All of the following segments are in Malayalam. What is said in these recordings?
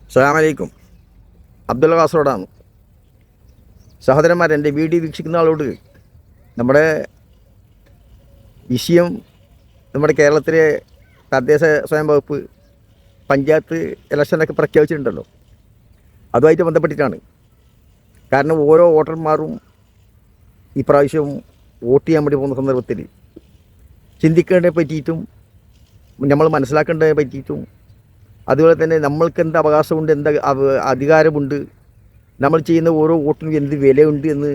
അസ്സലാമലൈക്കും. അബ്ദുള്ള കാസർഗോഡാണ്. സഹോദരന്മാർ, എൻ്റെ വീഡിയോ വീക്ഷിക്കുന്ന ആളോട് നമ്മുടെ വിഷയം നമ്മുടെ കേരളത്തിലെ തദ്ദേശ സ്വയം വകുപ്പ് പഞ്ചായത്ത് ഇലക്ഷനൊക്കെ പ്രഖ്യാപിച്ചിട്ടുണ്ടല്ലോ, അതുമായിട്ട് ബന്ധപ്പെട്ടിട്ടാണ്. കാരണം ഓരോ വോട്ടർമാരും ഇപ്രാവശ്യം വോട്ട് ചെയ്യാൻ വേണ്ടി പോകുന്ന സന്ദർഭത്തിൽ ചിന്തിക്കേണ്ടതിനെ പറ്റിയിട്ടും നമ്മൾ മനസ്സിലാക്കേണ്ടതിനെ പറ്റിയിട്ടും അതുപോലെ തന്നെ നമ്മൾക്ക് എന്ത് അവകാശമുണ്ട്, എന്ത് അധികാരമുണ്ട്, നമ്മൾ ചെയ്യുന്ന ഓരോ വോട്ടിനും എന്ത് വിലയുണ്ട് എന്ന്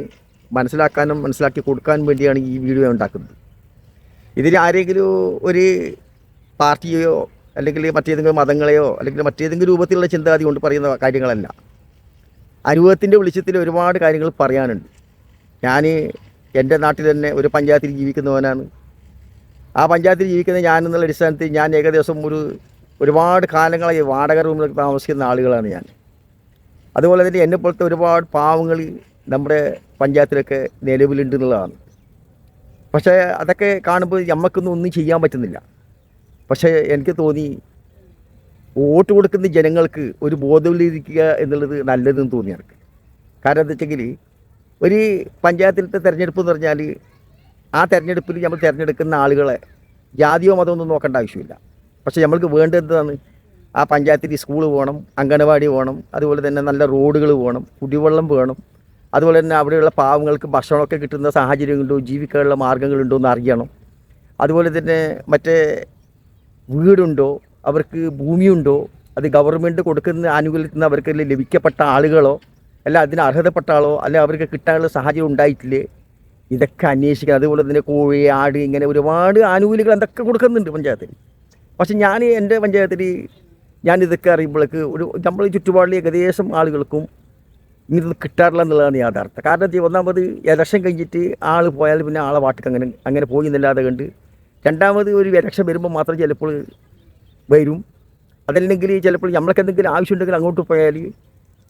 മനസ്സിലാക്കാനും മനസ്സിലാക്കി കൊടുക്കാനും വേണ്ടിയാണ് ഈ വീഡിയോ ഉണ്ടാക്കുന്നത്. ഇതിൽ ആരെങ്കിലും ഒരു പാർട്ടിയെയോ അല്ലെങ്കിൽ മറ്റേതെങ്കിലും മതങ്ങളെയോ അല്ലെങ്കിൽ മറ്റേതെങ്കിലും രൂപത്തിലുള്ള ചിന്താഗതി കൊണ്ട് പറയുന്ന കാര്യങ്ങളല്ല. അനുഭവത്തിൻ്റെ വെളിച്ചത്തിൽ ഒരുപാട് കാര്യങ്ങൾ പറയാനുണ്ട്. ഞാൻ എൻ്റെ നാട്ടിൽ തന്നെ ഒരു പഞ്ചായത്തിൽ ജീവിക്കുന്നവനാണ്. ആ പഞ്ചായത്തിൽ ജീവിക്കുന്ന ഞാനെന്നുള്ള അടിസ്ഥാനത്തിൽ ഞാൻ ഏകദേശം ഒരുപാട് കാലങ്ങളായി വാടക റൂമിലൊക്കെ താമസിക്കുന്ന ആളുകളാണ് ഞാൻ. അതുപോലെ തന്നെ എന്നെപ്പോലത്തെ ഒരുപാട് പാവങ്ങൾ നമ്മുടെ പഞ്ചായത്തിലൊക്കെ നിലവിലുണ്ട് എന്നുള്ളതാണ്. പക്ഷേ അതൊക്കെ കാണുമ്പോൾ ഒന്നും ചെയ്യാൻ പറ്റുന്നില്ല. പക്ഷേ എനിക്ക് തോന്നി വോട്ട് കൊടുക്കുന്ന ജനങ്ങൾക്ക് ഒരു ബോധവൽക്കരിക്കുക എന്നുള്ളത് നല്ലതെന്ന് തോന്നി എനിക്ക്. കാരണം എന്താ വെച്ചെങ്കിൽ ഒരു പഞ്ചായത്തിലത്തെ തിരഞ്ഞെടുപ്പ് എന്ന് പറഞ്ഞാൽ ആ തിരഞ്ഞെടുപ്പിൽ നമ്മൾ തിരഞ്ഞെടുക്കുന്ന ആളുകളെ ജാതിയോ മതമൊന്നും നോക്കേണ്ട ആവശ്യമില്ല. പക്ഷേ നമ്മൾക്ക് വേണ്ടത് എന്താണ്? ആ പഞ്ചായത്തിൽ സ്കൂൾ വേണം, അംഗനവാടി വേണം, അതുപോലെ തന്നെ നല്ല റോഡുകൾ വേണം, കുടിവെള്ളം വേണം, അതുപോലെ തന്നെ അവിടെയുള്ള പാവങ്ങൾക്ക് ഭക്ഷണമൊക്കെ കിട്ടുന്ന സാഹചര്യങ്ങളുണ്ടോ, ജീവിക്കാനുള്ള മാർഗ്ഗങ്ങളുണ്ടോ എന്ന് അറിയണം. അതുപോലെ തന്നെ മറ്റേ വീടുണ്ടോ, അവർക്ക് ഭൂമിയുണ്ടോ, അത് ഗവൺമെൻറ് കൊടുക്കുന്ന ആനുകൂല്യത്തിൽ അവർക്ക് ലഭിക്കപ്പെട്ട ആളുകളോ അല്ല അതിന് അർഹതപ്പെട്ട ആളോ അല്ല അവർക്ക് കിട്ടാനുള്ള സാഹചര്യം ഉണ്ടായിട്ടില്ലേ, ഇതൊക്കെ അന്വേഷിക്കണം. അതുപോലെ തന്നെ കോഴി, ആട്, ഇങ്ങനെ ഒരുപാട് ആനുകൂല്യങ്ങൾ എന്തൊക്കെ കൊടുക്കുന്നുണ്ട് പഞ്ചായത്തിൽ. പക്ഷെ ഞാൻ എൻ്റെ പഞ്ചായത്തിൽ ഞാനിതൊക്കെ അറിയുമ്പോഴേക്ക് നമ്മൾ ചുറ്റുപാടിൽ ഏകദേശം ആളുകൾക്കും ഇതൊന്നും കിട്ടാറില്ല എന്നുള്ളതാണ് യാഥാർത്ഥ്യം. കാരണം ഒന്നാമത് ഇലക്ഷൻ കഴിഞ്ഞിട്ട് ആൾ പോയാൽ പിന്നെ ആളെ വാട്ടിക്ക് അങ്ങനെ പോയി എന്നല്ലാതെ കണ്ട് രണ്ടാമത് ഒരു ഇലക്ഷൻ വരുമ്പോൾ മാത്രം ചിലപ്പോൾ വരും. അതല്ലെങ്കിൽ ചിലപ്പോൾ നമ്മൾക്ക് എന്തെങ്കിലും ആവശ്യമുണ്ടെങ്കിൽ അങ്ങോട്ട് പോയാൽ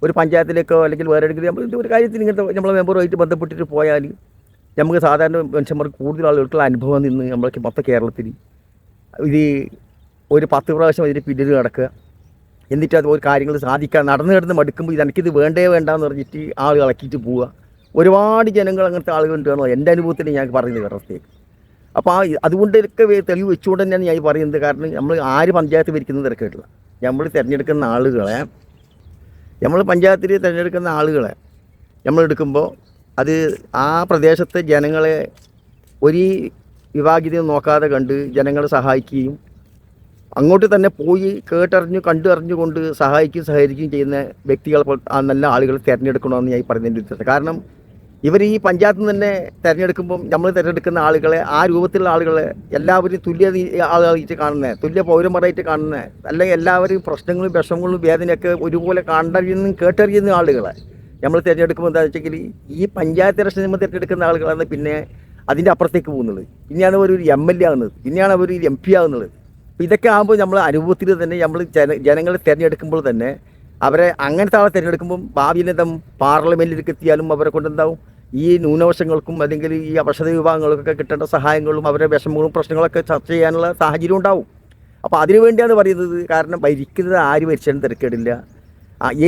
ഒരു പഞ്ചായത്തിലേക്കോ അല്ലെങ്കിൽ വേറെ എവിടെയെങ്കിലും നമ്മൾ ഒരു കാര്യത്തിൽ ഇങ്ങനത്തെ നമ്മളെ മെമ്പറുമായിട്ട് ബന്ധപ്പെട്ടിട്ട് പോയാൽ നമുക്ക് സാധാരണ മനുഷ്യന്മാർക്ക് കൂടുതൽ ആളുകൾക്കുള്ള അനുഭവം നിന്ന് നമ്മൾക്ക് മൊത്തം കേരളത്തിൽ ഇത് ഒരു 10 പ്രാവശ്യം അതിന് പിന്നിൽ നടക്കുക, എന്നിട്ട് അത് ഒരു കാര്യങ്ങൾ സാധിക്കാൻ നടന്ന് മടുക്കുമ്പോൾ എനിക്കിത് വേണ്ടേ വേണ്ടെന്ന് പറഞ്ഞിട്ട് ആൾ ഇളക്കിയിട്ട് പോവുക. ഒരുപാട് ജനങ്ങൾ അങ്ങനത്തെ ആളുകളുണ്ടെന്നോ എൻ്റെ അനുഭവത്തിൽ ഞാൻ പറയുന്നത് കേരളത്തിലേക്ക്. അപ്പോൾ അതുകൊണ്ടൊക്കെ തെളിവ് വെച്ചുകൊണ്ട് തന്നെയാണ് ഞാൻ പറയുന്നത്. കാരണം നമ്മൾ ആര് പഞ്ചായത്ത് ഭരിക്കുന്നത് തിരക്കില്ല. നമ്മൾ തിരഞ്ഞെടുക്കുന്ന ആളുകളെ നമ്മൾ പഞ്ചായത്തിൽ തിരഞ്ഞെടുക്കുന്ന ആളുകളെ നമ്മളെടുക്കുമ്പോൾ അത് ആ പ്രദേശത്തെ ജനങ്ങളെ ഒരു വിഭാഗീയത നോക്കാതെ കണ്ട് ജനങ്ങളെ സഹായിക്കുകയും അങ്ങോട്ട് തന്നെ പോയി കണ്ടറിഞ്ഞുകൊണ്ട് സഹകരിക്കുകയും ചെയ്യുന്ന വ്യക്തികളെ നല്ല ആളുകൾ തിരഞ്ഞെടുക്കണമെന്ന് ഞാൻ പറയുന്നതിൻ്റെ ഉദ്ദേശം. കാരണം ഇവർ ഈ പഞ്ചായത്തിൽ നിന്ന് തന്നെ തിരഞ്ഞെടുക്കുമ്പം നമ്മൾ തിരഞ്ഞെടുക്കുന്ന ആളുകളെ ആ രൂപത്തിലുള്ള ആളുകളെ എല്ലാവരും തുല്യ ആളുകളായിട്ട് കാണുന്നത്, തുല്യ പൗരന്മാരായിട്ട് കാണുന്നത്, അല്ലെങ്കിൽ എല്ലാവരും പ്രശ്നങ്ങളും വിഷമങ്ങളും വേദനയൊക്കെ ഒരുപോലെ കണ്ടറിയുന്ന കേട്ടറിയുന്ന ആളുകളെ നമ്മൾ തിരഞ്ഞെടുക്കുമ്പോൾ എന്താ വെച്ചെങ്കിൽ ഈ പഞ്ചായത്ത് ഇലക്ഷൻ നമ്മൾ തിരഞ്ഞെടുക്കുന്ന ആളുകളാണ് പിന്നെ അതിൻ്റെ അപ്പുറത്തേക്ക് പോകുന്നത്. പിന്നെയാണ് അവർ ഒരു MLA ആകുന്നത്, പിന്നെയാണ് അവർ ഒരു MP ആകുന്നത്. അപ്പോൾ ഇതൊക്കെ ആകുമ്പോൾ നമ്മൾ അനുഭവത്തിൽ തന്നെ നമ്മൾ ജനങ്ങളെ തിരഞ്ഞെടുക്കുമ്പോൾ തന്നെ അവരെ അങ്ങനത്തെ ആളെ തിരഞ്ഞെടുക്കുമ്പം ഭാവിയിൽ പാർലമെൻറ്റിലേക്ക് എത്തിയാലും അവരെ കൊണ്ടെന്താവും ഈ ന്യൂനപക്ഷങ്ങൾക്കും അല്ലെങ്കിൽ ഈ അവശത വിഭാഗങ്ങൾക്കൊക്കെ കിട്ടേണ്ട സഹായങ്ങളും അവരുടെ വിഷമങ്ങളും പ്രശ്നങ്ങളൊക്കെ ചർച്ച ചെയ്യാനുള്ള സാഹചര്യം ഉണ്ടാവും. അപ്പോൾ അതിനു വേണ്ടിയാണ് പറയുന്നത്. കാരണം ഭരിക്കുന്നത് ആര് ഭരിച്ചാലും തിരക്കേടില്ല,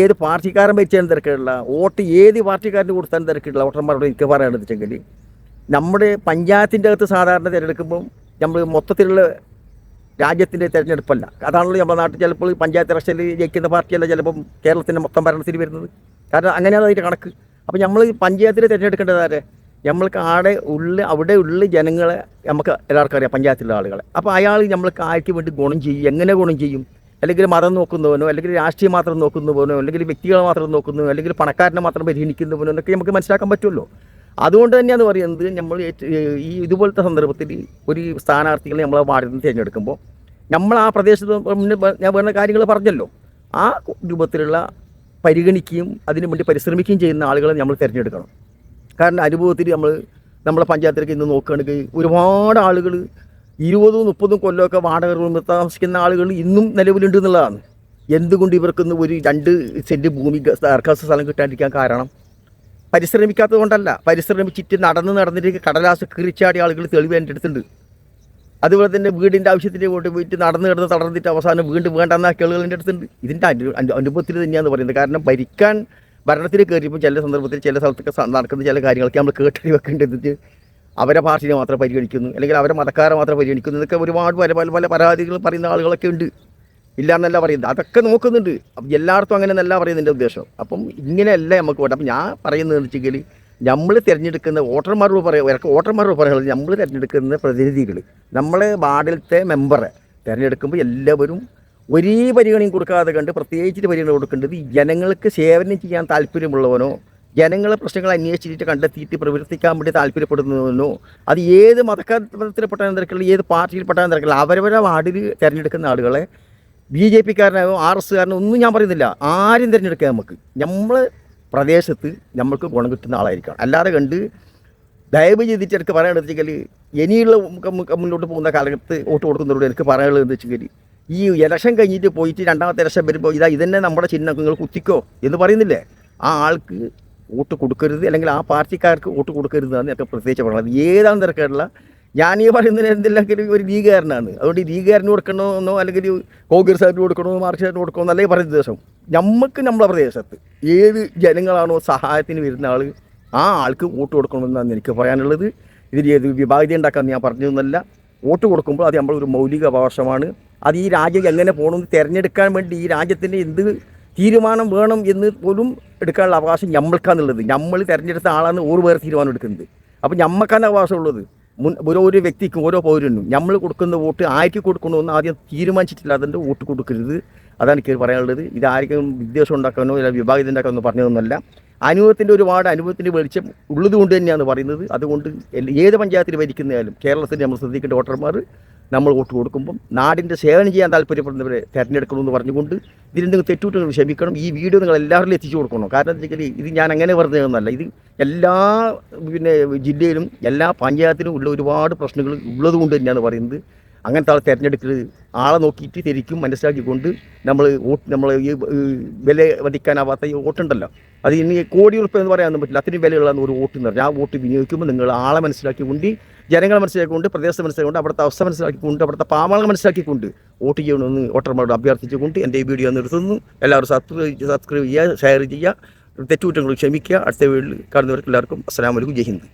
ഏത് പാർട്ടിക്കാരൻ ഭരിച്ചാലും തിരക്കേടില്ല, വോട്ട് ഏത് പാർട്ടിക്കാരന് കൊടുത്താലും തിരക്കേടില്ല. വോട്ടർമാരോട് എനിക്ക് പറയണമെന്ന് വെച്ചെങ്കിൽ നമ്മുടെ പഞ്ചായത്തിൻ്റെ അകത്ത് സാധാരണ തിരഞ്ഞെടുക്കുമ്പം നമ്മൾ മൊത്തത്തിലുള്ള രാജ്യത്തിൻ്റെ തിരഞ്ഞെടുപ്പല്ല. അതാണല്ലോ നമ്മുടെ നാട്ടിൽ ചിലപ്പോൾ പഞ്ചായത്ത് ഇലക്ഷനിൽ ജയിക്കുന്ന പാർട്ടിയല്ല ചിലപ്പം കേരളത്തിൻ്റെ മൊത്തം ഭരണത്തിൽ വരുന്നത്. കാരണം അങ്ങനെയാണ് അതിൻ്റെ കണക്ക്. അപ്പോൾ നമ്മൾ പഞ്ചായത്തിൽ തിരഞ്ഞെടുക്കേണ്ടതാരെ നമ്മൾക്ക് അവിടെ ഉള്ള ജനങ്ങളെ നമുക്ക് എല്ലാവർക്കും അറിയാം, പഞ്ചായത്തിലുള്ള ആളുകളെ. അപ്പോൾ അയാൾ നമ്മൾക്ക് ആർക്ക് വേണ്ടി ഗുണം ചെയ്യും, എങ്ങനെ ഗുണം ചെയ്യും, അല്ലെങ്കിൽ മതം നോക്കുന്നവനോ അല്ലെങ്കിൽ രാഷ്ട്രീയം മാത്രം നോക്കുന്നവനോ അല്ലെങ്കിൽ വ്യക്തികളെ മാത്രം നോക്കുന്നവനോ അല്ലെങ്കിൽ പണക്കാരനെ മാത്രം പരിഗണിക്കുന്നവനോ എന്നൊക്കെ നമുക്ക് മനസ്സിലാക്കാൻ പറ്റുമല്ലോ. അതുകൊണ്ട് തന്നെയാണ് പറയുന്നത് നമ്മൾ ഈ ഇതുപോലത്തെ സന്ദർഭത്തിൽ ഒരു സ്ഥാനാർത്ഥികളെ നമ്മളെ വാർഡിൽ നിന്ന് തിരഞ്ഞെടുക്കുമ്പോൾ നമ്മൾ ആ പ്രദേശത്ത് ഞാൻ വേണ്ട കാര്യങ്ങൾ പറഞ്ഞല്ലോ, ആ രൂപത്തിലുള്ള പരിഗണിക്കുകയും അതിനു വേണ്ടി പരിശ്രമിക്കുകയും ചെയ്യുന്ന ആളുകളെ നമ്മൾ തിരഞ്ഞെടുക്കണം. കാരണം അനുഭവത്തിൽ നമ്മളെ പഞ്ചായത്തിലേക്ക് ഇന്ന് നോക്കുകയാണെങ്കിൽ ഒരുപാട് ആളുകൾ 20-30 കൊല്ലമൊക്കെ വാടക റൂമിൽ താമസിക്കുന്ന ആളുകൾ ഇന്നും നിലവിലുണ്ട് എന്നുള്ളതാണ്. എന്തുകൊണ്ട് ഇവർക്കൊന്ന് ഒരു 2 സെൻറ്റ് ഭൂമി ദർഖാസ്ത സ്ഥലം കിട്ടാണ്ടിരിക്കാൻ കാരണം പരിശ്രമിക്കാത്തത് കൊണ്ടല്ല, പരിശ്രമിച്ചിട്ട് നടന്നിട്ട് കടലാസ് കീറിച്ചാടിയ ആളുകൾ തെളിവ് എൻ്റെ അടുത്തുണ്ട്. അതുപോലെ തന്നെ വീടിൻ്റെ ആവശ്യത്തിന് കൊണ്ട് പോയിട്ട് നടന്ന് കിടന്ന് തളർന്നിട്ട് അവസാനം വീണ്ടും വേണ്ടെന്ന കേളുകളുടെ അടുത്തുണ്ട്. ഇതിൻ്റെ അനുഭവത്തിൽ തന്നെയാണെന്ന് പറയുന്നത്. കാരണം ഭരണത്തിൽ കയറിയപ്പോൾ ചില സന്ദർഭത്തിൽ ചില സ്ഥലത്തൊക്കെ നടക്കുന്ന ചില കാര്യങ്ങളൊക്കെ നമ്മൾ കേട്ടറി വെക്കേണ്ടത് അവരെ പാർട്ടിനെ മാത്രം പരിഗണിക്കുന്നു, അല്ലെങ്കിൽ അവരെ മതക്കാരെ മാത്രം പരിഗണിക്കുന്നു. ഇതൊക്കെ ഒരുപാട് പല പല പല പരാതികൾ പറയുന്ന ആളുകളൊക്കെ ഉണ്ട്. ഇല്ല എന്നല്ല പറയുന്നത്, അതൊക്കെ നോക്കുന്നുണ്ട്. അപ്പം എല്ലായിടത്തും അങ്ങനെ എന്നല്ല പറയുന്നതിൻ്റെ ഉദ്ദേശം. അപ്പം ഇങ്ങനെയല്ല നമുക്ക് വേണ്ട. അപ്പം ഞാൻ പറയുന്നതെന്ന് വെച്ചെങ്കിൽ നമ്മൾ തിരഞ്ഞെടുക്കുന്ന വോട്ടർമാരോട് പറയുന്നത് നമ്മൾ തിരഞ്ഞെടുക്കുന്ന പ്രതിനിധികൾ, നമ്മളെ വാർഡിലത്തെ മെമ്പറെ തിരഞ്ഞെടുക്കുമ്പോൾ എല്ലാവരും ഒരേ പരിഗണനയും കൊടുക്കാതെ കണ്ട് പ്രത്യേകിച്ചിട്ട് പരിഗണന കൊടുക്കേണ്ടത് ജനങ്ങൾക്ക് സേവനം ചെയ്യാൻ താല്പര്യമുള്ളവനോ ജനങ്ങളെ പ്രശ്നങ്ങൾ അന്വേഷിച്ചിട്ട് കണ്ടെത്തിയിട്ട് പ്രവർത്തിക്കാൻ വേണ്ടി താല്പര്യപ്പെടുന്നവനോ, അത് ഏത് മതത്തിൽപ്പെട്ടാലും തിരക്കുള്ള ഏത് പാർട്ടിയിൽപ്പെട്ടാലും തിരക്കുള്ള അവരവരെ വാർഡിൽ തിരഞ്ഞെടുക്കുന്ന ആളുകളെ BJP കാരനായോ RS കാരനോ ഒന്നും ഞാൻ പറയുന്നില്ല, ആരും തിരഞ്ഞെടുക്കുക. നമ്മൾ പ്രദേശത്ത് നമ്മൾക്ക് ഗുണം കിട്ടുന്ന ആളായിരിക്കണം. അല്ലാതെ കണ്ട് ദയവ് ചെയ്തിട്ട് എനിക്ക് പറയാനുള്ളത് വെച്ചെങ്കിൽ ഇനിയുള്ള മുന്നോട്ട് പോകുന്ന കാലത്ത് വോട്ട് കൊടുക്കുന്നവരോട് എനിക്ക് പറയാനുള്ളത് എന്ന് വെച്ചെങ്കിൽ ഈ ഇലക്ഷൻ കഴിഞ്ഞിട്ട് പോയിട്ട് രണ്ടാമത്തെ ഇലക്ഷൻ വരുമ്പോൾ ഇതന്നെ നമ്മുടെ ചിഹ്നം നിങ്ങൾ കുത്തിക്കോ എന്ന് പറയുന്നില്ലേ, ആ ആൾക്ക് വോട്ട് കൊടുക്കരുത്, അല്ലെങ്കിൽ ആ പാർട്ടിക്കാർക്ക് വോട്ട് കൊടുക്കരുത് എന്നാണ് എനിക്ക് പ്രത്യേകിച്ച് പറയുന്നത്. ഏതാണ് തിരക്കുള്ള ഞാൻ ഈ പറയുന്നതിന് എന്തെങ്കിലും ഒരു ലീഗുകാരനാണ്, അതുകൊണ്ട് ഈ ലീഗുകാരന് കൊടുക്കണമെന്നോ അല്ലെങ്കിൽ കോൺഗ്രസ് ആയിട്ട് കൊടുക്കണമെന്നോ മാർക്സിസ്റ്റായിട്ട് കൊടുക്കണമെന്നോ അല്ലേ പറയുന്ന ദിവസം നമുക്ക് നമ്മളെ പ്രദേശത്ത് ഏത് ജനങ്ങളാണോ സഹായത്തിന് വരുന്ന ആൾ ആ ആൾക്ക് വോട്ട് കൊടുക്കണമെന്നാണ് എനിക്ക് പറയാനുള്ളത്. ഇതിൽ ഏത് വിഭാഗീയത ഉണ്ടാക്കാമെന്ന് ഞാൻ പറഞ്ഞതൊന്നല്ല. വോട്ട് കൊടുക്കുമ്പോൾ അത് നമ്മളൊരു മൗലിക അവകാശമാണ്. അത് ഈ രാജ്യം എങ്ങനെ പോകണമെന്ന് തിരഞ്ഞെടുക്കാൻ വേണ്ടി ഈ രാജ്യത്തിൻ്റെ എന്ത് തീരുമാനം വേണം എന്ന് പോലും എടുക്കാനുള്ള അവകാശം നമ്മൾക്കാന്നുള്ളത്. നമ്മൾ തിരഞ്ഞെടുത്ത ആളാണ് ഓരോ പേർ തീരുമാനം എടുക്കുന്നത്. അപ്പോൾ നമ്മൾക്കാണ് അവകാശമുള്ളത്. ഓരോ വ്യക്തിക്കും ഓരോ പൗരനും നമ്മൾ കൊടുക്കുന്ന വോട്ട് ആർക്ക് കൊടുക്കണമെന്ന് ആദ്യം തീരുമാനിച്ചിട്ടില്ല, അതിൻ്റെ വോട്ട് കൊടുക്കരുത്. അതാണ് എനിക്ക് പറയാനുള്ളത്. ഇതാർക്കും വിദ്വേഷം ഉണ്ടാക്കാനോ അല്ലെങ്കിൽ വിഭാഗീയത ഉണ്ടാക്കാനോ പറഞ്ഞതൊന്നുമല്ല. അനുഭവത്തിൻ്റെ വെളിച്ചം ഉള്ളത് കൊണ്ട് തന്നെയാണ് പറയുന്നത്. അതുകൊണ്ട് ഏത് പഞ്ചായത്തിൽ ഭരിക്കുന്നതായാലും കേരളത്തിൽ നമ്മൾ ശ്രദ്ധിക്കേണ്ട വോട്ടർമാർ നമ്മൾ വോട്ട് കൊടുക്കുമ്പം നാടിൻ്റെ സേവനം ചെയ്യാൻ താല്പര്യപ്പെടുന്നവരെ തിരഞ്ഞെടുക്കണമെന്ന് പറഞ്ഞുകൊണ്ട് ഇതിലെന്തെങ്കിലും തെറ്റുകുറ്റങ്ങൾ ക്ഷമിക്കണം. ഈ വീഡിയോ നിങ്ങൾ എല്ലാവരിലും എത്തിച്ചു കൊടുക്കണം. കാരണം എന്താ വെച്ചാൽ ഇത് ഞാൻ അങ്ങനെ വെറുതെ ഒന്നല്ല, ഇത് എല്ലാ ജില്ലയിലും എല്ലാ പഞ്ചായത്തിലും ഉള്ള ഒരുപാട് പ്രശ്നങ്ങൾ ഉള്ളത് കൊണ്ട് തന്നെയാണ് പറയുന്നത്. അങ്ങനത്തെ ആളെ തിരഞ്ഞെടുക്കരുത്. ആളെ നോക്കിയിട്ട് ശരിക്കും മനസ്സിലാക്കിക്കൊണ്ട് നമ്മൾ ഈ വില വധിക്കാനാവാത്ത ഈ വോട്ടുണ്ടല്ലോ, അത് ഇനി കോടി ഉറുപ്പ് എന്ന് പറയാനൊന്നും പറ്റില്ല, അത്രയും വിലയുള്ള ഒരു വോട്ട് എന്ന് പറഞ്ഞാൽ ആ വോട്ട് വിനിയോഗിക്കുമ്പോൾ നിങ്ങൾ ആളെ മനസ്സിലാക്കിക്കൊണ്ട് ജനങ്ങളെ മനസ്സിലാക്കിക്കൊണ്ട് പ്രദേശത്തെ മനസ്സിലാക്കിക്കൊണ്ട് അവിടുത്തെ അവസ്ഥ മനസ്സിലാക്കിക്കൊണ്ട് അവിടുത്തെ പാവങ്ങളെ മനസ്സിലാക്കിക്കൊണ്ട് വോട്ട് ചെയ്യണമെന്ന് വോട്ടർമാരോട് അഭ്യർത്ഥിച്ചുകൊണ്ട് എൻ്റെ ഈ വീഡിയോ നിർത്തുന്നു. എല്ലാവരും സബ്സ്ക്രൈബ് ചെയ്യുക, ഷെയർ ചെയ്യുക, തെറ്റുകുറ്റങ്ങൾ ക്ഷമിക്കുക. അടുത്ത വീഡിയോയിൽ കാണുന്നവർക്ക് എല്ലാവർക്കും അസ്സലാമു അലൈക്കും, ജയ് ഹിന്ദ്.